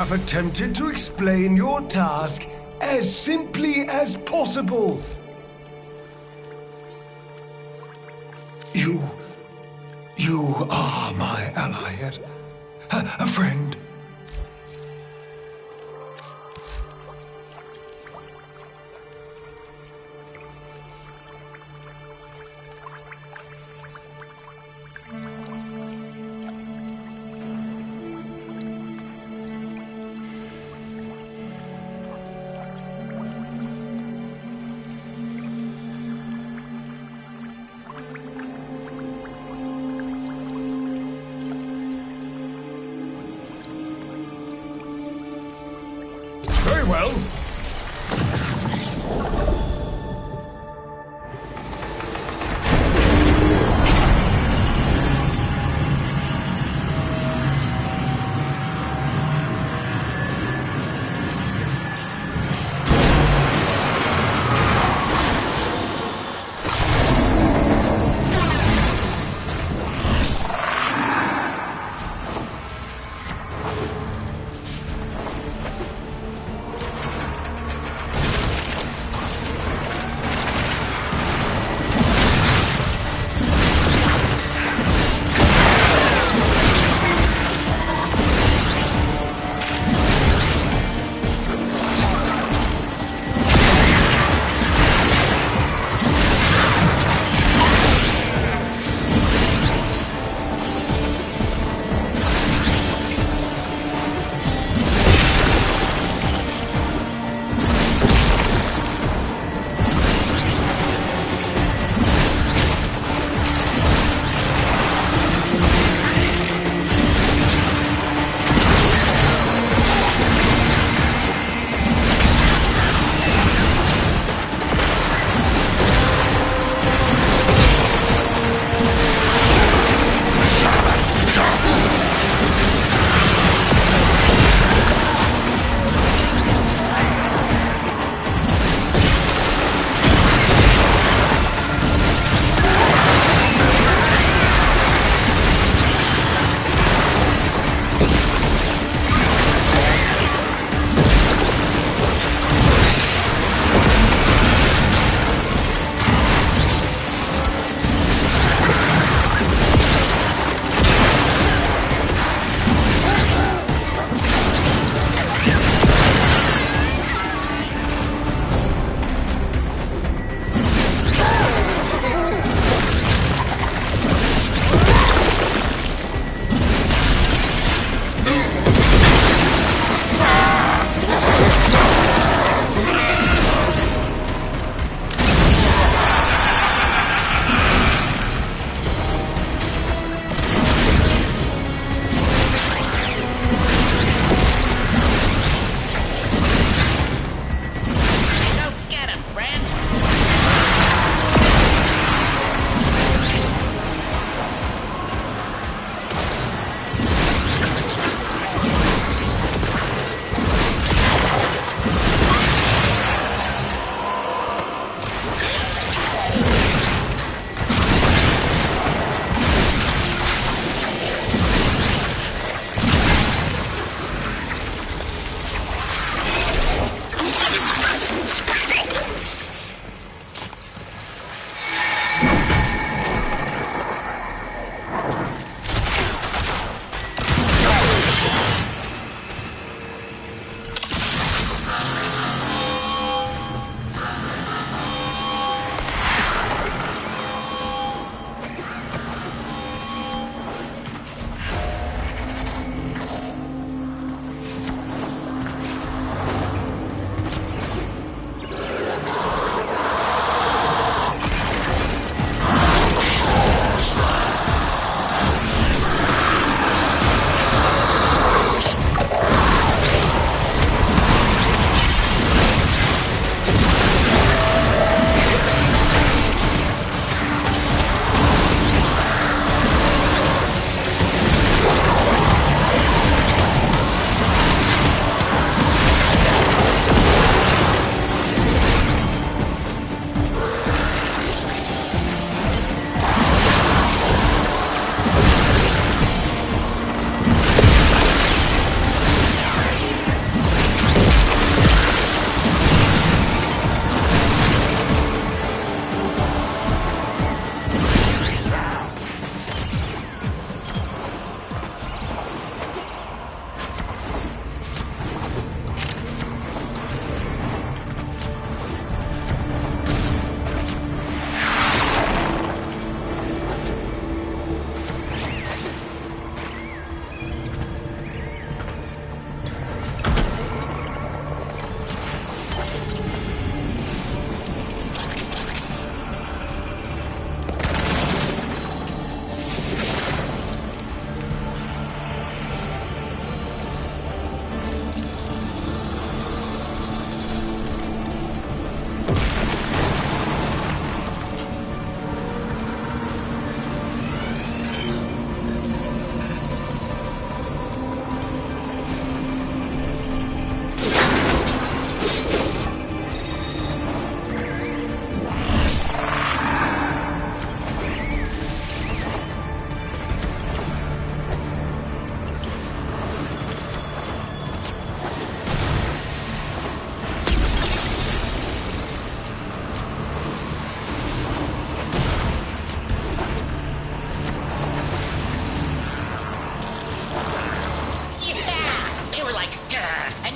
I've attempted to explain your task as simply as possible. You are my ally, yet a friend. Very well.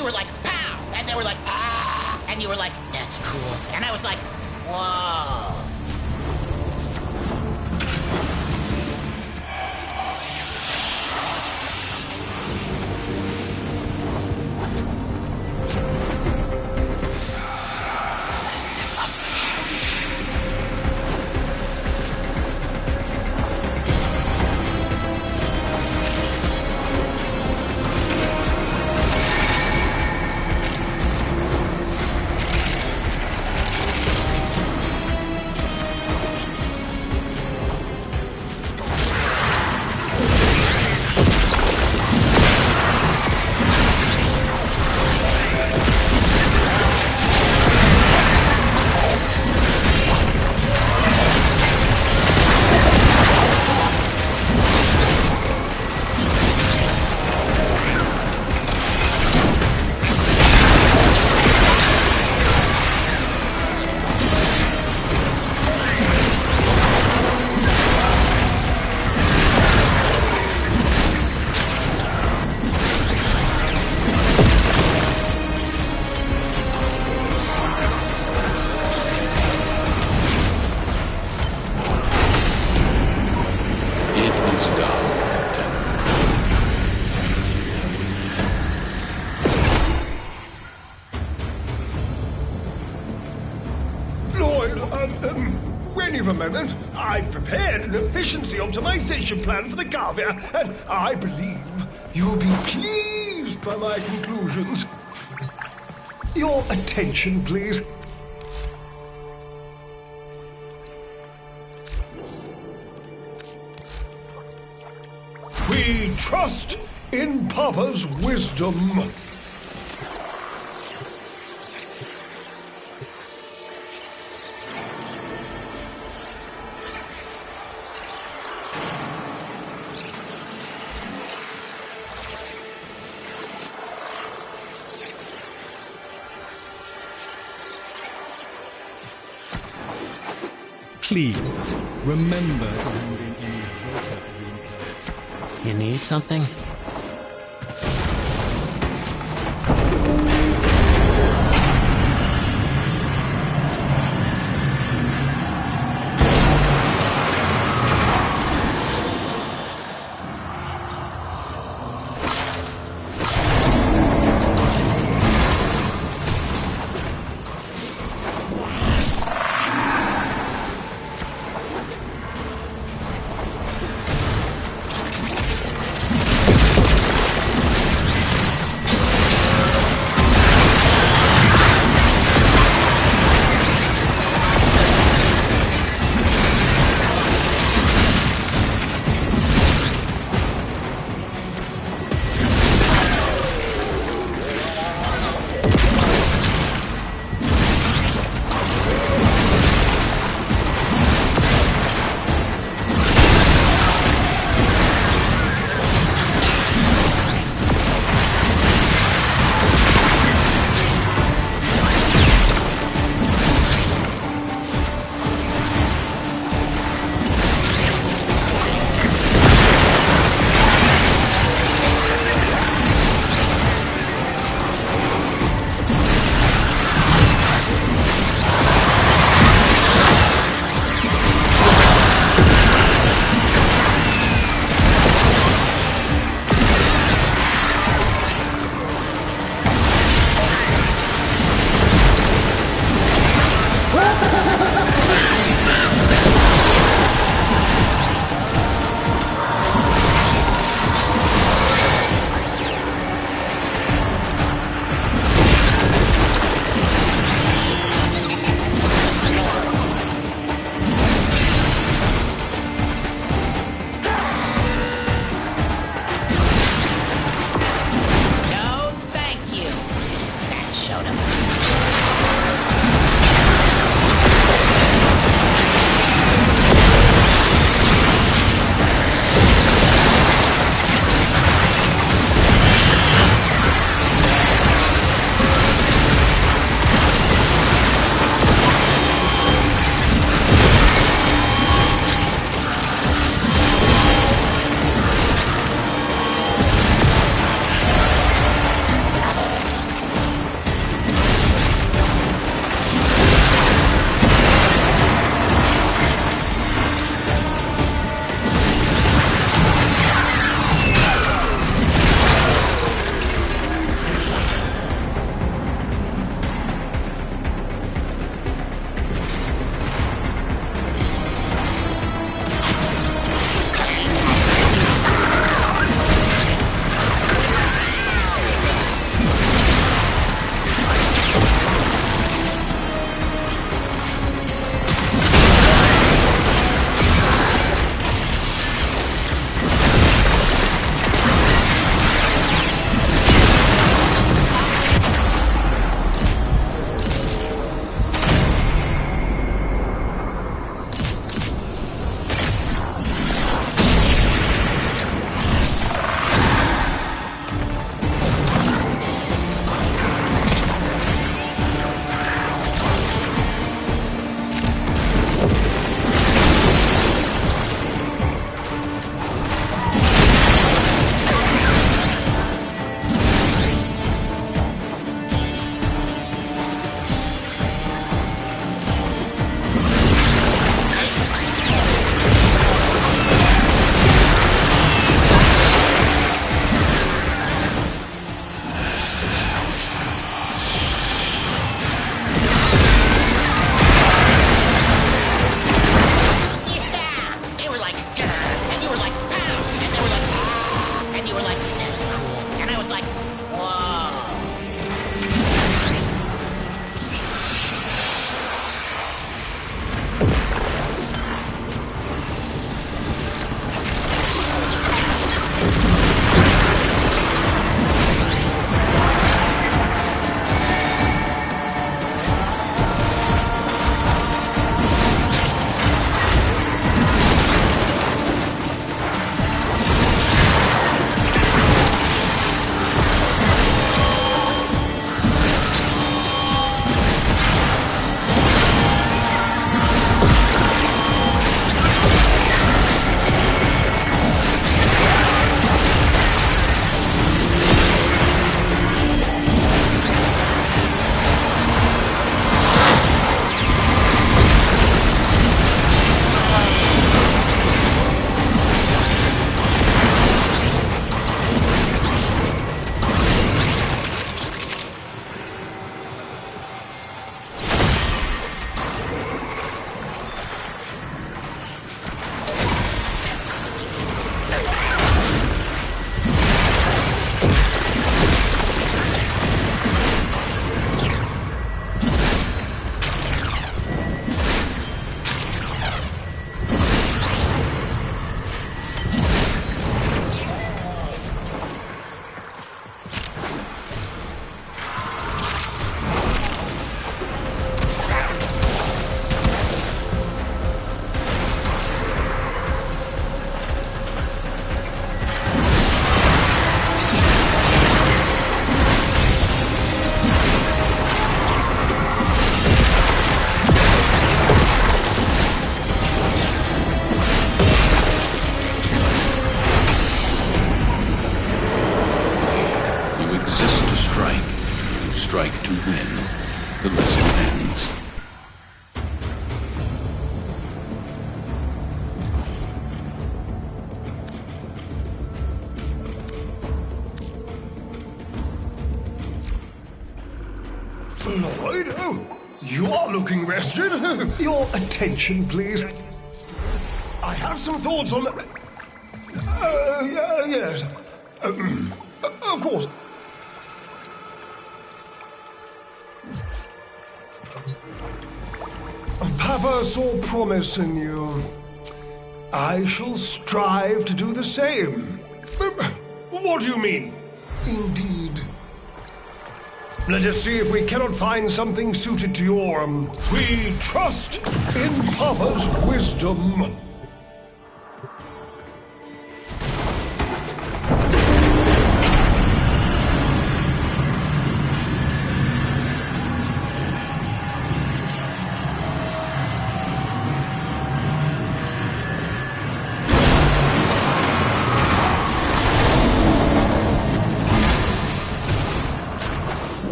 you were like, pow! And they were like, ah! And you were like, that's cool. And I was like, whoa. Wait a moment. I've prepared an efficiency optimization plan for the Garvia, and I believe you'll be pleased by my conclusions. Your attention, please. We trust in Papa's wisdom. Please, remember to hand in any vocab you enclose. You need something? dressed to strike. You strike to win. The lesson ends. Lloyd? Oh, you are looking rested. Your attention, please. I have some thoughts on... yes. Of course. Papa saw promise in you. I shall strive to do the same. What do you mean? Indeed. Let us see if we cannot find something suited to your... We trust in Papa's wisdom.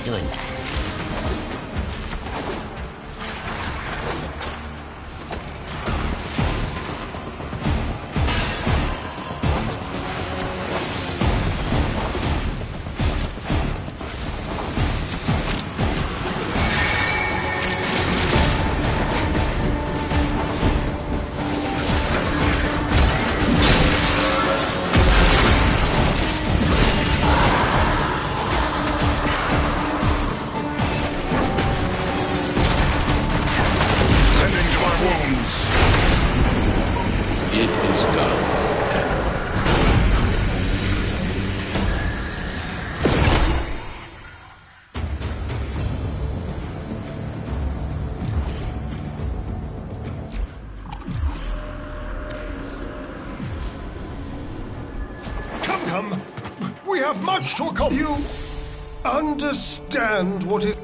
doing that. once. It is done, Tenno. Come. We have much to accomplish. You understand what is...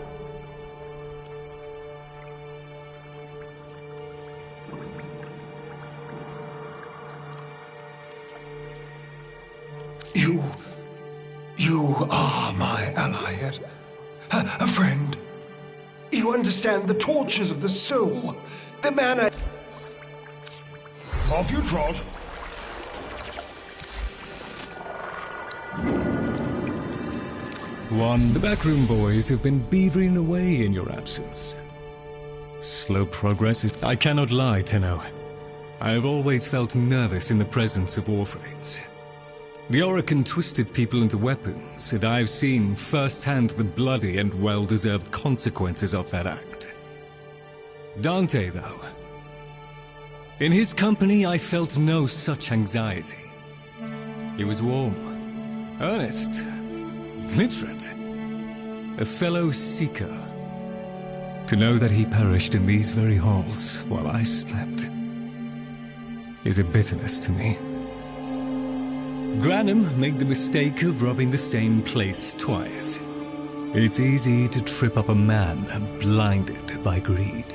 You are my ally yet. A friend. You understand the tortures of the soul. The man I... Off you trot. The backroom boys have been beavering away in your absence. Slow progress is... I cannot lie, Tenno. I have always felt nervous in the presence of Warframes. The Orokin twisted people into weapons, and I've seen firsthand the bloody and well-deserved consequences of that act. Dante, though. In his company, I felt no such anxiety. He was warm, earnest, literate, a fellow seeker. To know that he perished in these very halls while I slept is a bitterness to me. Granum made the mistake of robbing the same place twice. It's easy to trip up a man blinded by greed.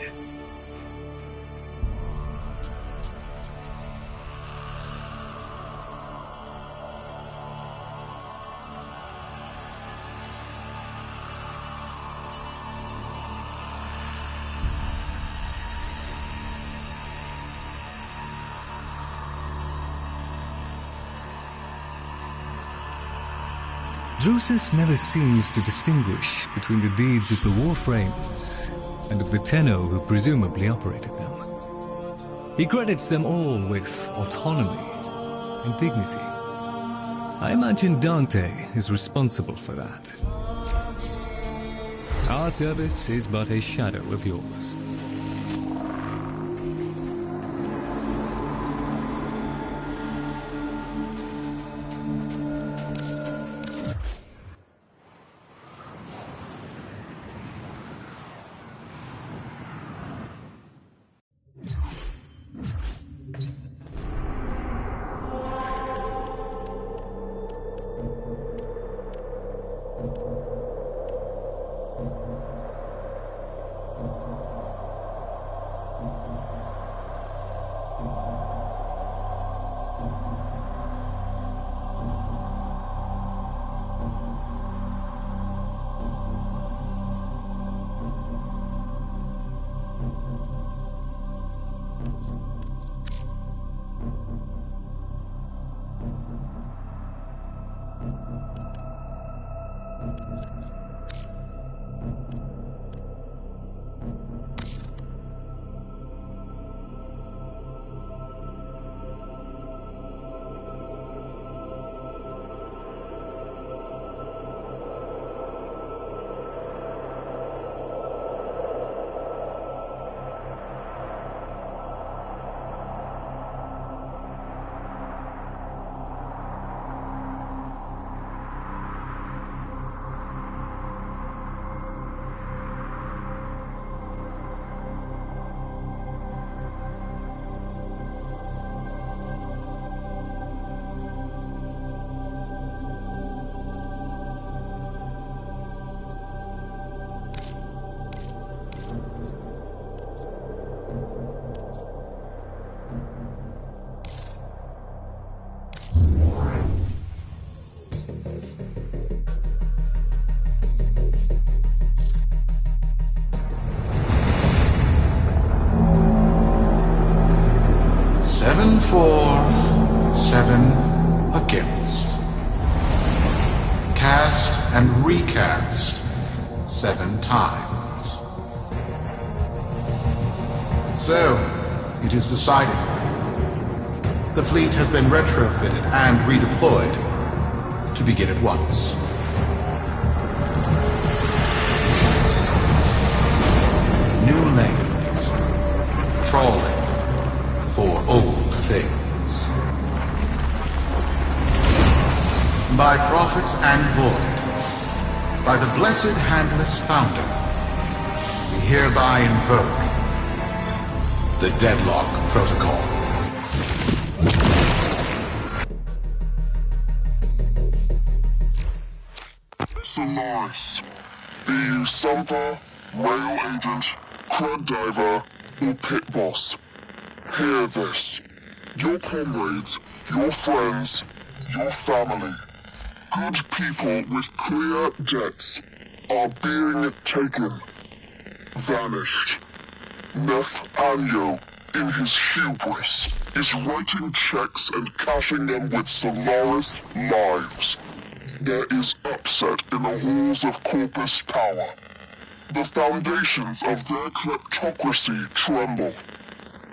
Drusus never seems to distinguish between the deeds of the Warframes and of the Tenno who presumably operated them. He credits them all with autonomy and dignity. I imagine Dante is responsible for that. Our service is but a shadow of yours. For 7 against. Cast and recast 7 times. So, it is decided. The fleet has been retrofitted and redeployed to begin at once. New lanes, trawling, for old things. By prophet and void, by the blessed handless founder, we hereby invoke the Deadlock Protocol. Solaris. Be you Sumper, Rail Agent, Crud Diver, or Pit Boss. Hear this. Your comrades, your friends, your family, good people with clear debts are being taken. Vanished. Nef Anyo, in his hubris, is writing checks and cashing them with Solaris lives. There is upset in the halls of Corpus power. The foundations of their kleptocracy tremble.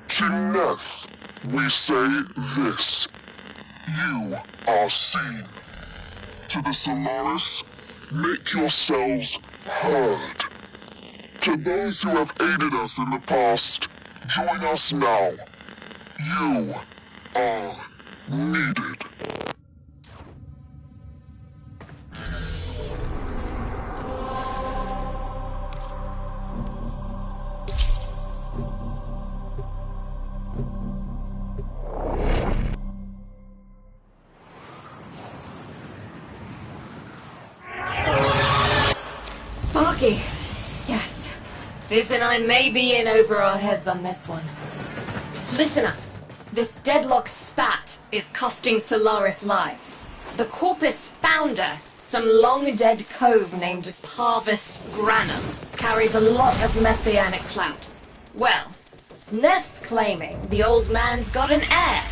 To Nef, we say this. You are seen. To the Solaris, make yourselves heard. To those who have aided us in the past, join us now. You are needed. Sparky. Yes. Biz and I may be in over our heads on this one. Listen up. This deadlock spat is costing Solaris lives. The Corpus founder, some long-dead cove named Parvis Granum, carries a lot of messianic clout. Well, Nef's claiming the old man's got an heir.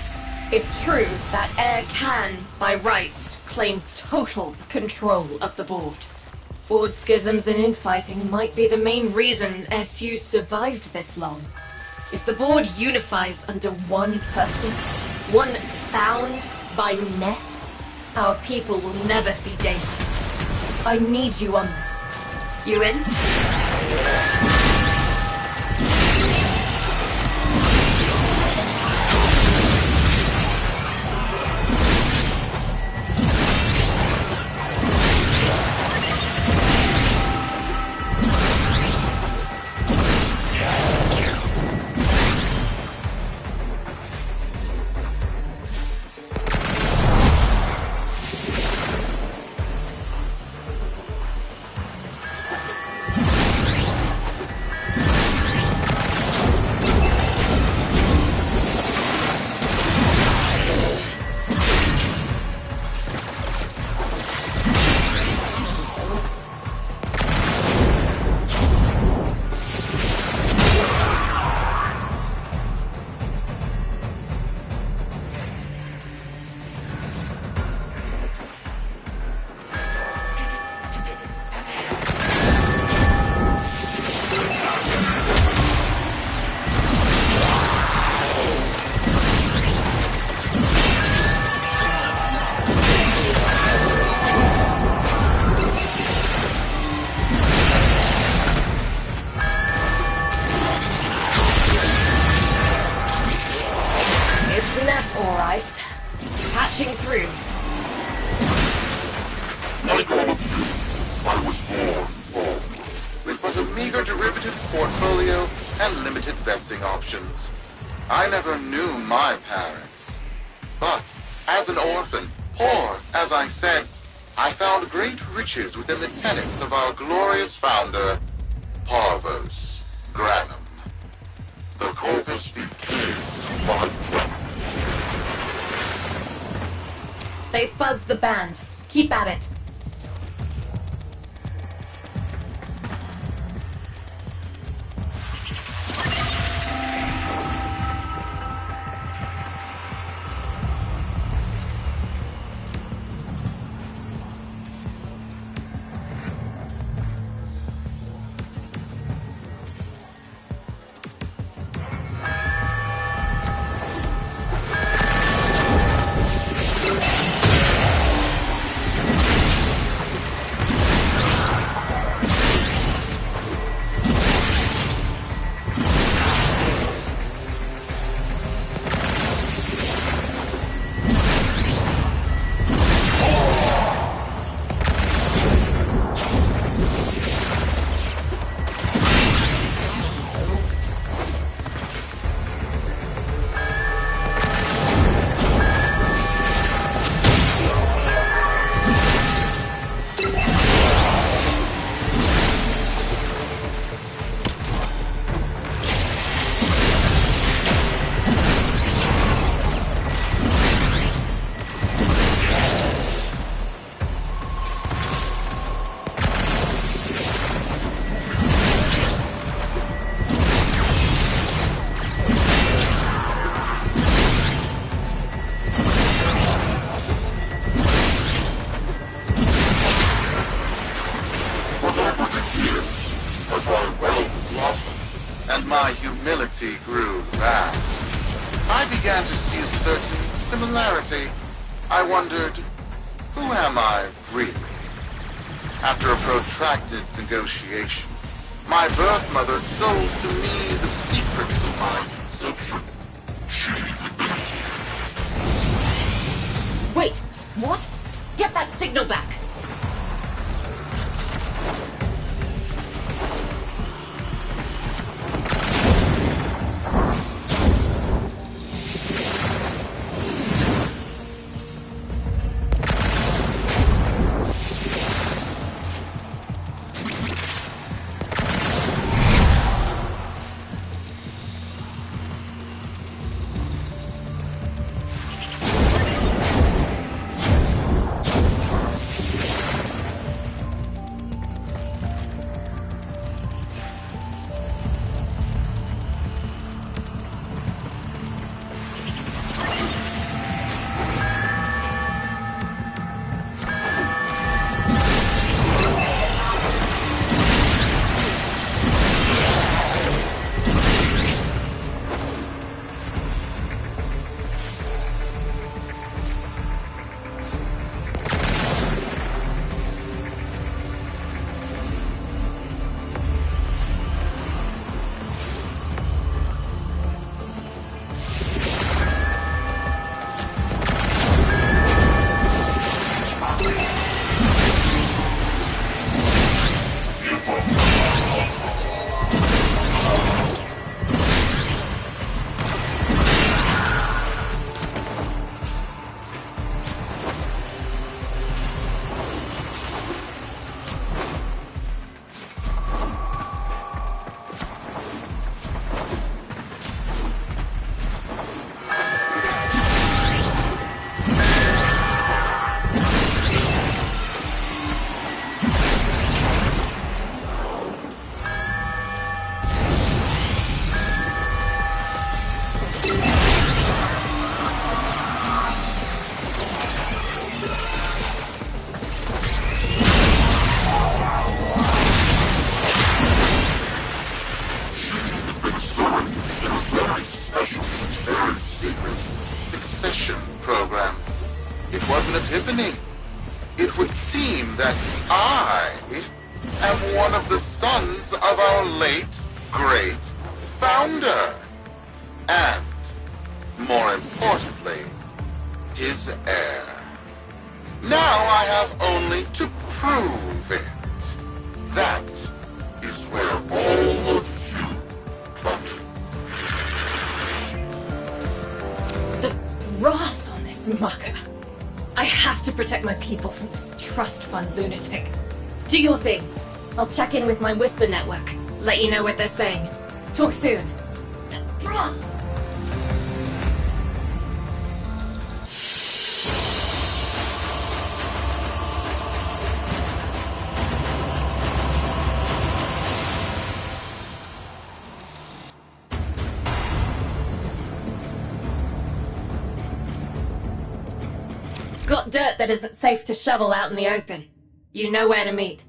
If true, that heir can, by rights, claim total control of the board. Board schisms and infighting might be the main reason SU survived this long. If the board unifies under one person, one found by Nef, our people will never see daylight. I need you on this. You in? Patching through. Like all of you, I was born off. With but a meager derivatives portfolio and limited vesting options. I never knew my parents. But, as an orphan, poor, as I said, I found great riches within the tenets of our glorious founder, Parvos Granum. The Corpus became my friend. They fuzzed the band. Keep at it. I began to see a certain similarity. I wondered, who am I really? After a protracted negotiation, my birth mother sold to me the secrets of my conception. Wait, what? Get that signal back! Epiphany. It would seem that I am one of the sons of our late, great founder. And, more importantly, his heir. Now I have only to prove it. That is where all of you come in. The brass on this mucker. I have to protect my people from this trust fund lunatic. Do your thing. I'll check in with my Whisper network. Let you know what they're saying. Talk soon. The brass! Got dirt that isn't safe to shovel out in the open. You know where to meet.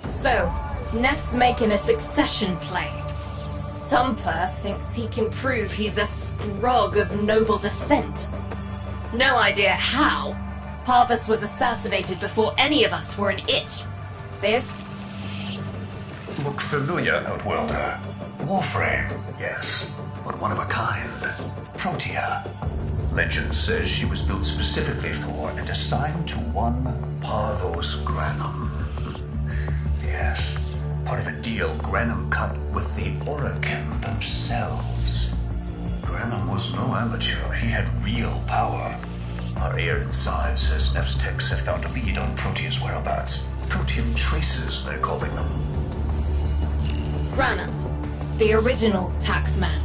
So, Neff's making a succession play. Sumper thinks he can prove he's a sprog of noble descent. No idea how. Parvus was assassinated before any of us were an itch. This? Look familiar, Outworlder. Warframe, yes, but one of a kind. Protea. Legend says she was built specifically for and assigned to one Parvos Granum. Yes, part of a deal Granum cut with the Orokin themselves. Granum was no amateur. He had real power. Our air inside says Neff's techs have found a lead on Protea's whereabouts. Protean traces, they're calling them. Granum, the original taxman,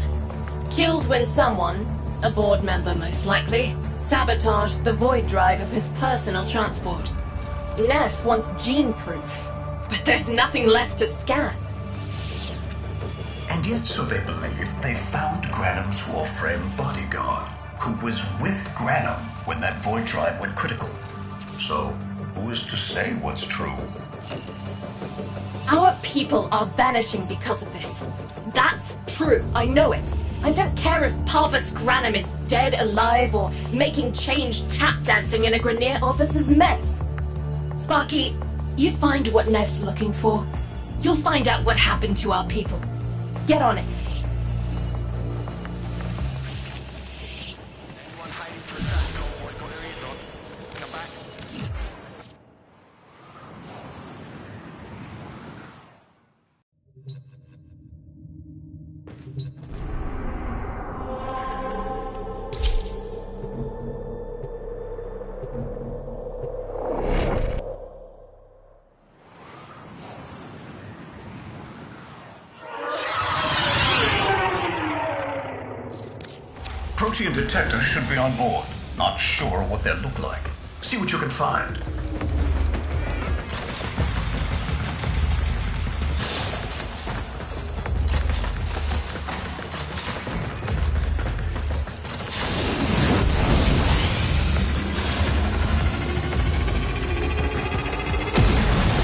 killed when someone, a board member most likely, sabotaged the void drive of his personal transport. Neff wants gene proof, but there's nothing left to scan. And yet, so they believe, they found Granum's Warframe bodyguard, who was with Granum when that void drive went critical. So, who is to say what's true? Our people are vanishing because of this. That's true, I know it. I don't care if Parvus Granum is dead, alive, or making change tap dancing in a Grenier officer's mess. Sparky, you find what Nev's looking for. You'll find out what happened to our people. Get on it. Protean detectors should be on board. Not sure what they'll look like. See what you can find.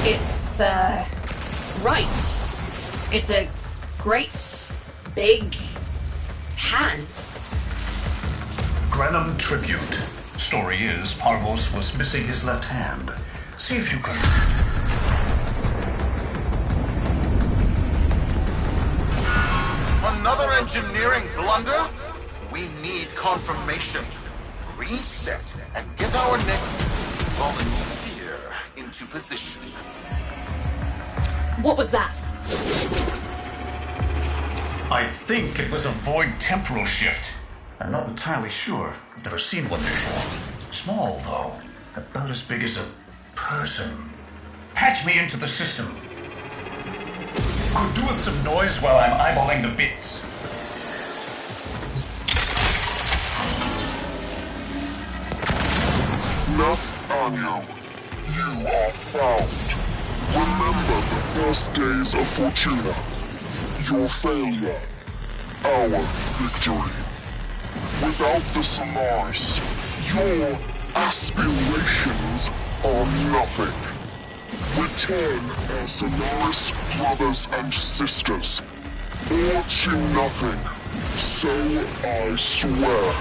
It's, right. It's a great, big hand. Granum tribute. Story is, Parvos was missing his left hand. See if you can... Another engineering blunder? We need confirmation. Reset and get our next volunteer into position. What was that? I think it was a void temporal shift. I'm not entirely sure. I've never seen one before. Small, though. About as big as a person. Patch me into the system. Could do with some noise while I'm eyeballing the bits. Neff Anyo, you are found. Remember the first days of Fortuna. Your failure, our victory. Without the Solaris, your aspirations are nothing. Return our Solaris brothers and sisters, or to nothing. So I swear,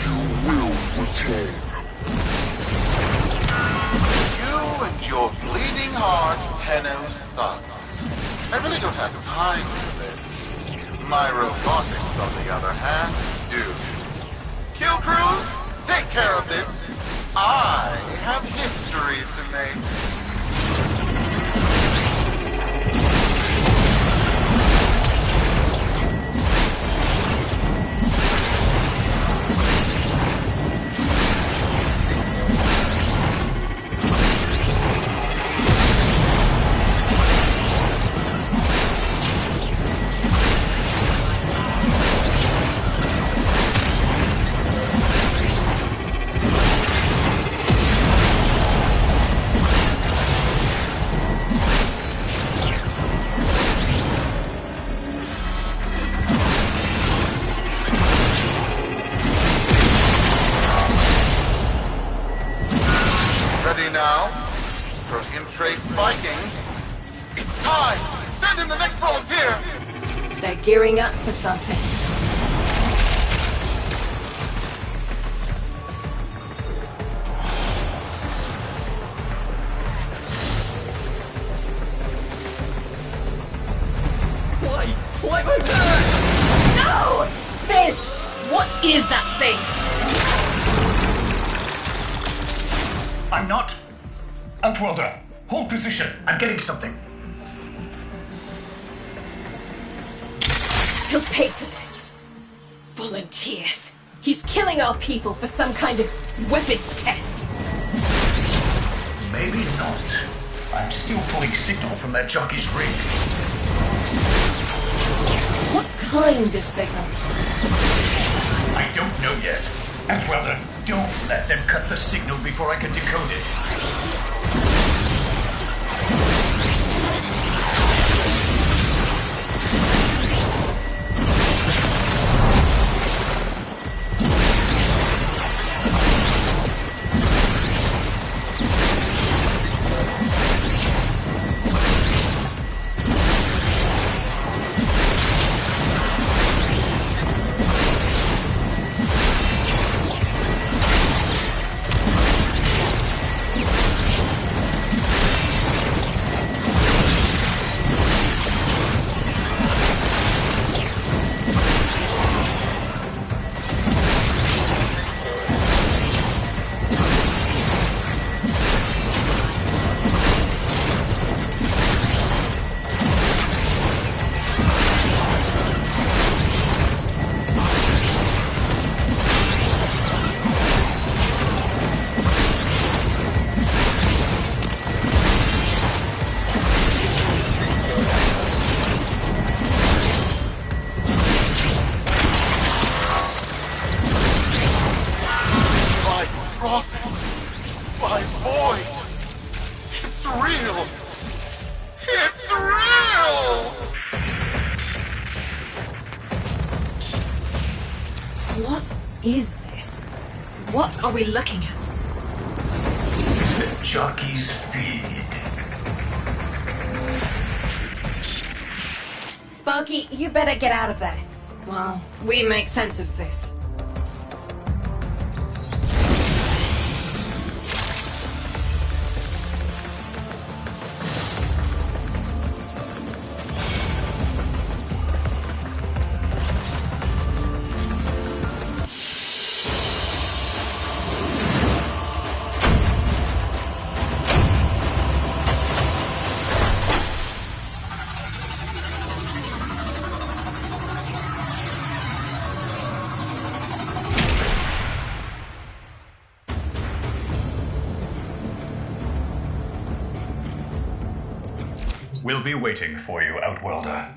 you will return. You and your bleeding heart, Tenno thugs. I really don't have time for this. My robotics, on the other hand, do. Kill crews, take care of this. I have history to make. Ready now? For in-trace spiking. It's time! Send in the next volunteer! They're gearing up for something. Why was that? No! This! What is that thing? I'm not. Outworlder, hold position. I'm getting something. He'll pay for this. Volunteers. He's killing our people for some kind of weapons test. Maybe not. I'm still pulling signal from that jockey's rig. What kind of signal? I don't know yet. And well then, don't let them cut the signal before I can decode it. My void! It's real! It's real! What is this? What are we looking at? The jockey's feed. Sparky, you better get out of there. Well, we make sense of this. We'll be waiting for you, Outworlder.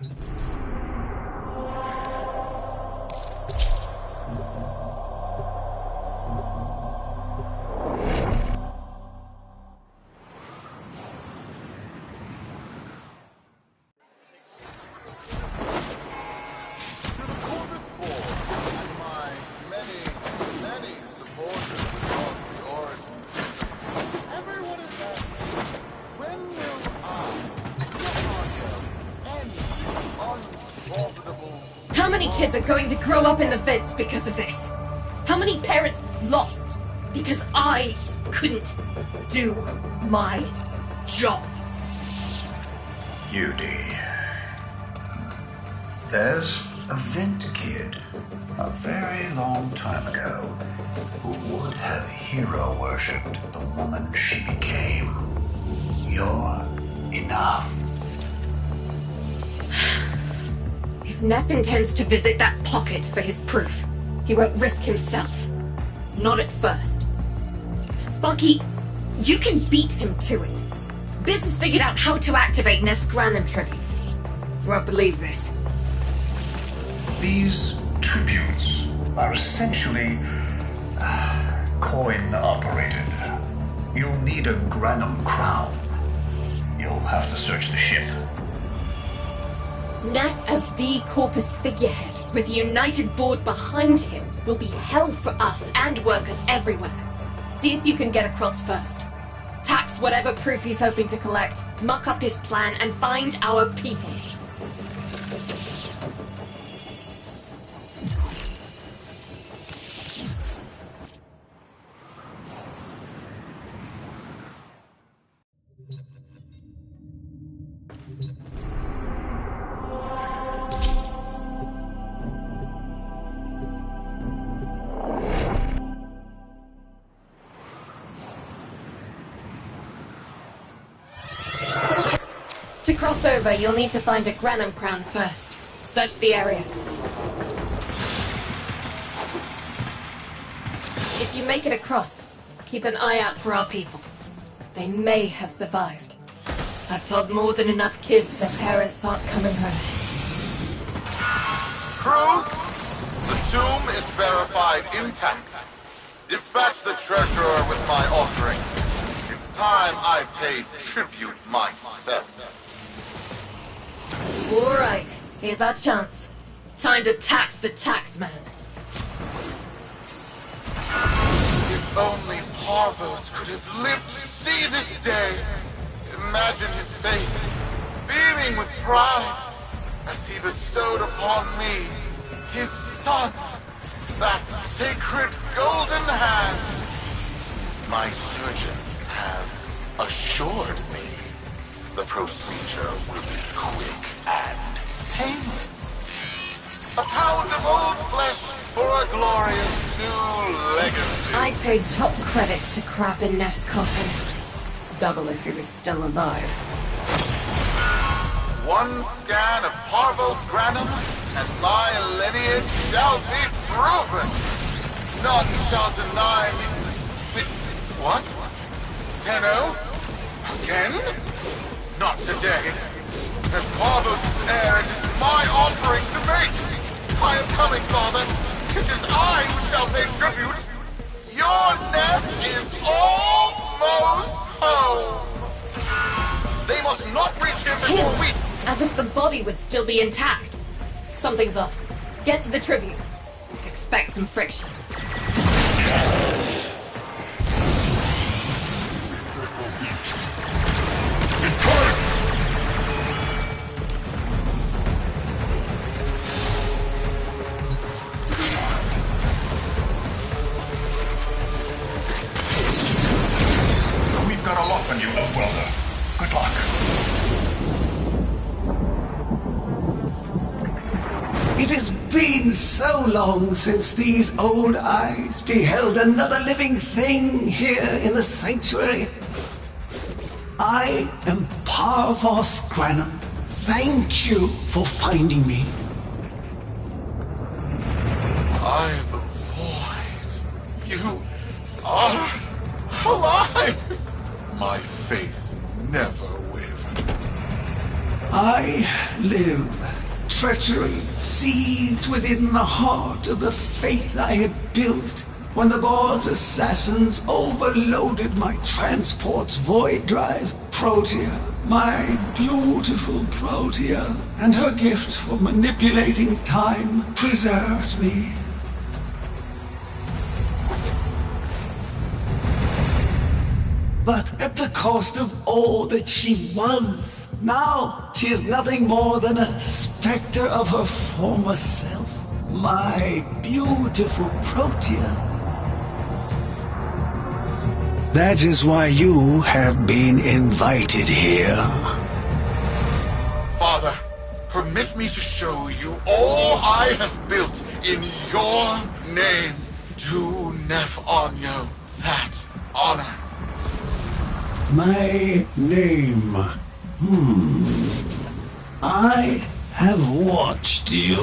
How many kids are going to grow up in the Vids because of this? How many parents lost because I couldn't do my job? Yudi. There's a Vent kid, a very long time ago, who would have hero-worshipped the woman she became. You're enough. If Neff intends to visit that pocket for his proof, he won't risk himself. Not at first. Sparky, you can beat him to it. Biz has figured out how to activate Neff's Granum tributes. You won't believe this. These tributes are essentially coin-operated. You'll need a Granum crown. You'll have to search the ship. Neff as the Corpus figurehead, with a united board behind him, will be hell for us and workers everywhere. See if you can get across first. Tax whatever proof he's hoping to collect, muck up his plan, and find our people. To cross over, you'll need to find a Granum crown first. Search the area. If you make it across, keep an eye out for our people. They may have survived. I've told more than enough kids their parents aren't coming home. Cruz, the tomb is verified intact. Dispatch the treasurer with my offering. It's time I paid tribute myself. All right, here's our chance. Time to tax the taxman. If only Parvos could have lived to see this day. Imagine his face, beaming with pride, as he bestowed upon me, his son, that sacred golden hand. My surgeons have assured me the procedure will be quick and painless. A pound of old flesh for a glorious new legacy. I paid top credits to crap in Neff's coffin. Double if he was still alive. One scan of Parvos Granum, and my lineage shall be proven. None shall deny me. Wait, what? Tenno? Again? Not today. As Parvos' heir, it is my offering to make. I am coming, Father. It is I who shall pay tribute. Your net is almost home. They must not reach him before we... As if the body would still be intact. Something's off. Get to the tribute. Expect some friction. We've got a lock on you, Welder. Good luck. It has been so long since these old eyes beheld another living thing here in the sanctuary. I am Parvos Granum. Thank you for finding me. I am the void. You are alive. My faith never wavered. I live. Treachery seethed within the heart of the faith I had built when the board's assassins overloaded my transport's void drive. Protea, my beautiful Protea, and her gift for manipulating time preserved me. But at the cost of all that she was. Now, she is nothing more than a specter of her former self. My beautiful Protea. That is why you have been invited here. Father, permit me to show you all I have built in your name. Do Neff Onyo that honor. My name. I have watched you.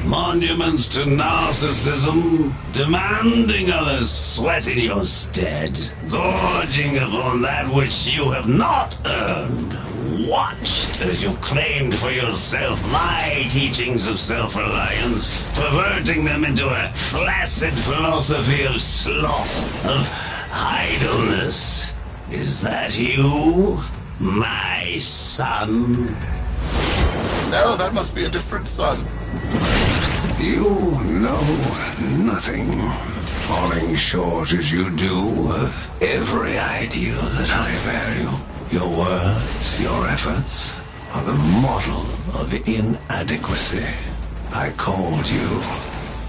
Monuments to narcissism, demanding others sweat in your stead, gorging upon that which you have not earned. Watched as you claimed for yourself my teachings of self-reliance, perverting them into a flaccid philosophy of sloth, of idleness. Is that you? My son? No, that must be a different son. You know nothing, falling short as you do of every ideal that I value. Your words, your efforts, are the model of inadequacy. I called you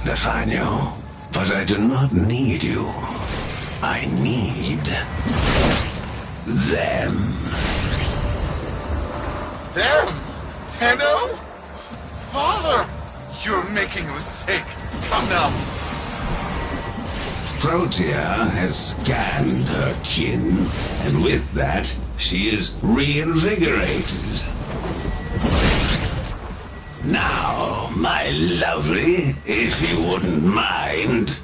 Nathaniel, but I do not need you. I need them. Them? Tenno? Father! You're making a mistake. Come now. Protea has scanned her kin, and with that, she is reinvigorated. Now, my lovely, if you wouldn't mind,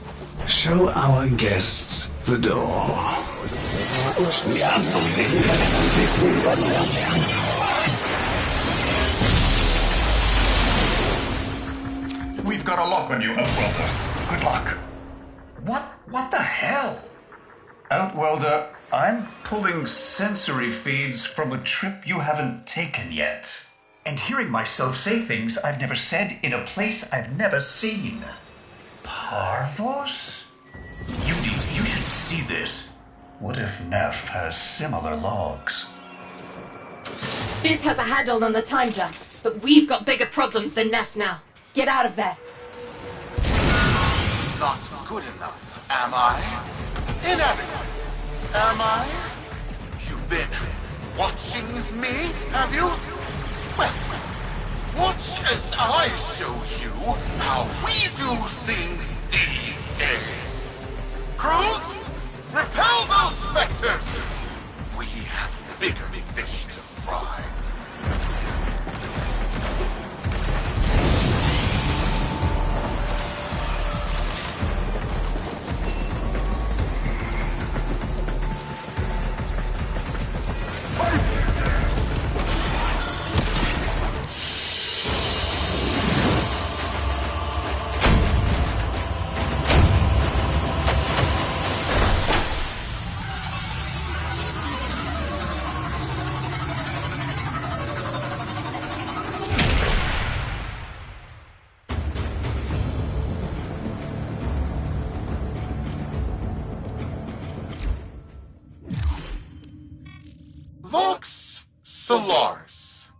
show our guests the door. We've got a lock on you, Outwelder. Good luck. What the hell? Outwelder, I'm pulling sensory feeds from a trip you haven't taken yet. And hearing myself say things I've never said in a place I've never seen. Parvos? You should see this. What if Neff has similar logs? Biz has a handle on the time jump, but we've got bigger problems than Neff now. Get out of there. Not good enough, am I? Inadequate, am I? You've been watching me, have you? Well, watch as I show you how we do things these days. Crews, repel those specters! We have bigger fish to fry. Vox Solaris.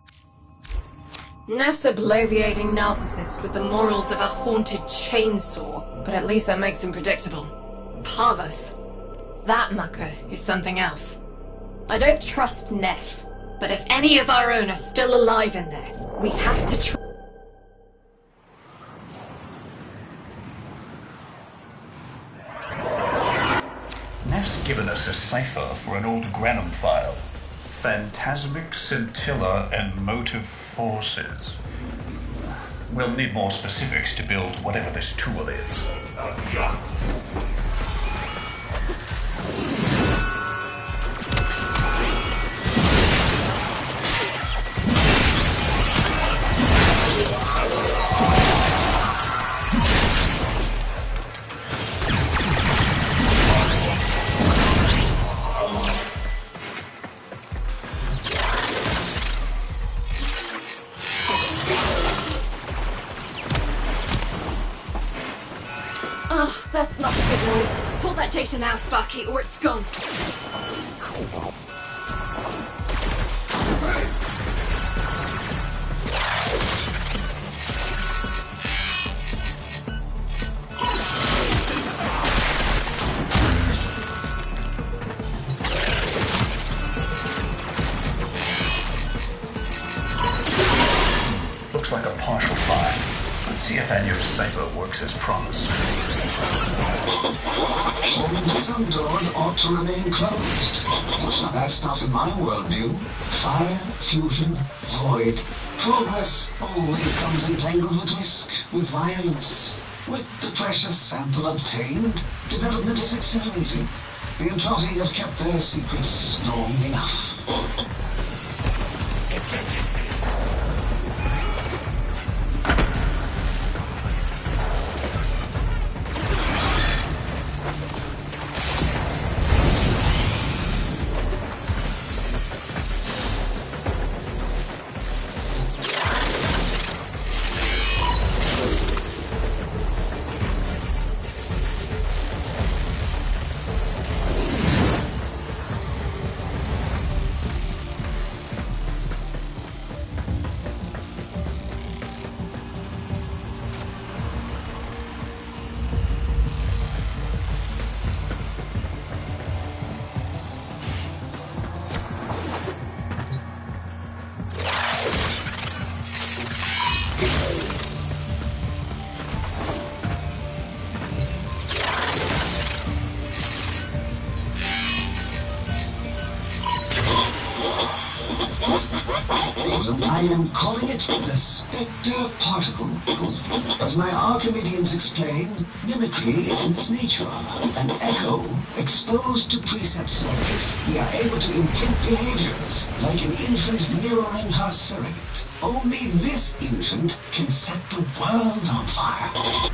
Neff's a bloviating narcissist with the morals of a haunted chainsaw, but at least that makes him predictable. Parvos. That mucker is something else. I don't trust Neff, but if any of our own are still alive in there, we have to try. Neff's given us a cipher for an old Granum file. Phantasmic scintilla and motive forces. We'll need more specifics to build whatever this tool is. Oh, that's not a good noise. Pull that data now, Sparky, or it's gone. Looks like a partial fire. Let's see if Anya's cipher works as promised. Some doors ought to remain closed. Now that's not in my worldview. Fire, fusion, void. Progress always comes entangled with risk, with violence. With the precious sample obtained, development is accelerating. The Entrotti have kept their secrets long enough. I am calling it the Spectre Particle. As my Archimedeans explain, mimicry is in its nature. An echo, exposed to precept circuits, we are able to imprint behaviors, like an infant mirroring her surrogate. Only this infant can set the world on fire.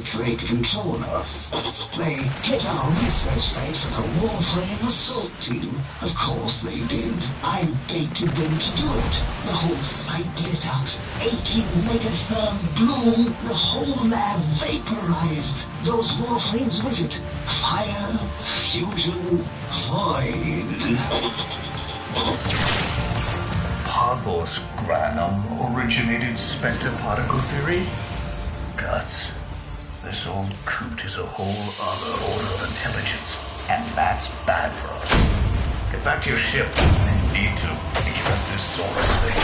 Infiltrate control us. They hit our research site for the Warframe assault team. Of course they did. I baited them to do it. The whole site lit up. 18 megatherm bloom. The whole lab vaporized. Those Warframes with it. Fire, fusion, void. Pathos Granum originated Spectre particle theory? Guts. This old coot is a whole other order of intelligence, and that's bad for us. Get back to your ship. I need to figure out this Zorus thing.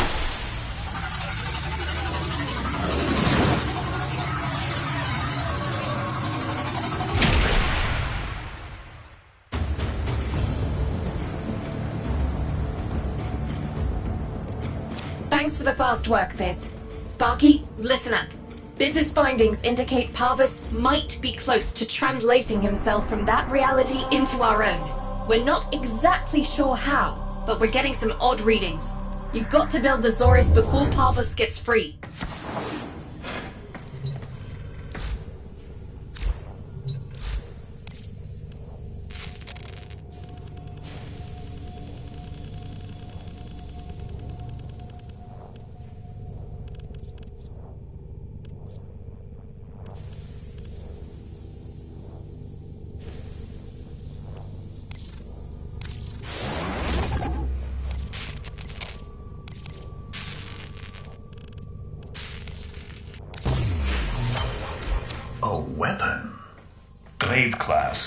Thanks for the fast work, Biz. Sparky, listen up. Biz's findings indicate Parvus might be close to translating himself from that reality into our own. We're not exactly sure how, but we're getting some odd readings. You've got to build the Zorus before Parvus gets free.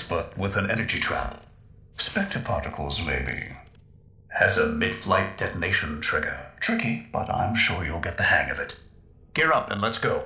But with an energy trap. Spectre particles, maybe. Has a mid-flight detonation trigger. Tricky, but I'm sure you'll get the hang of it. Gear up and let's go.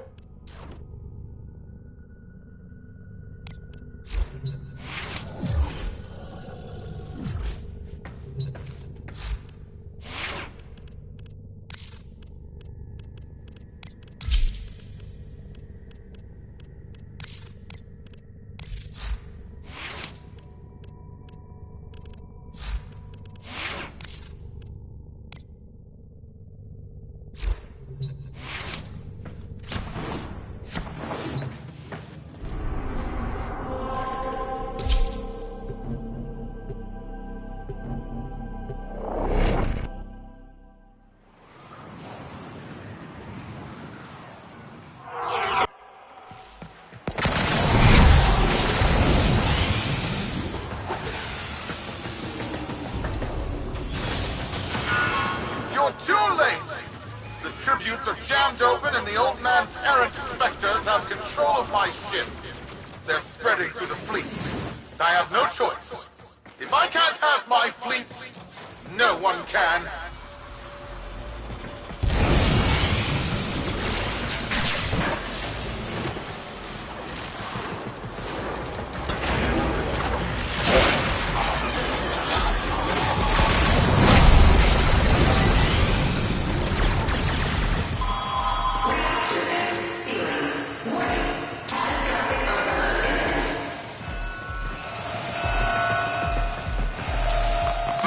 Are jammed open and the old man's errant specters have control of my ship. They're spreading through the fleet. I have no choice. If I can't have my fleet, no one can.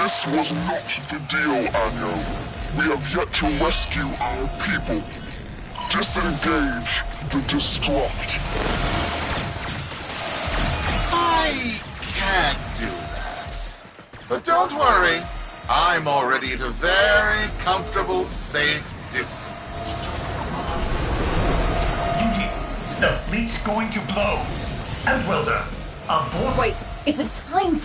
This was not the deal, Anyo. We have yet to rescue our people. Disengage the destruct. I can't do that. But don't worry. I'm already at a very comfortable, safe distance. Duty, the fleet's going to blow. And Welder, aboard. Wait, it's a time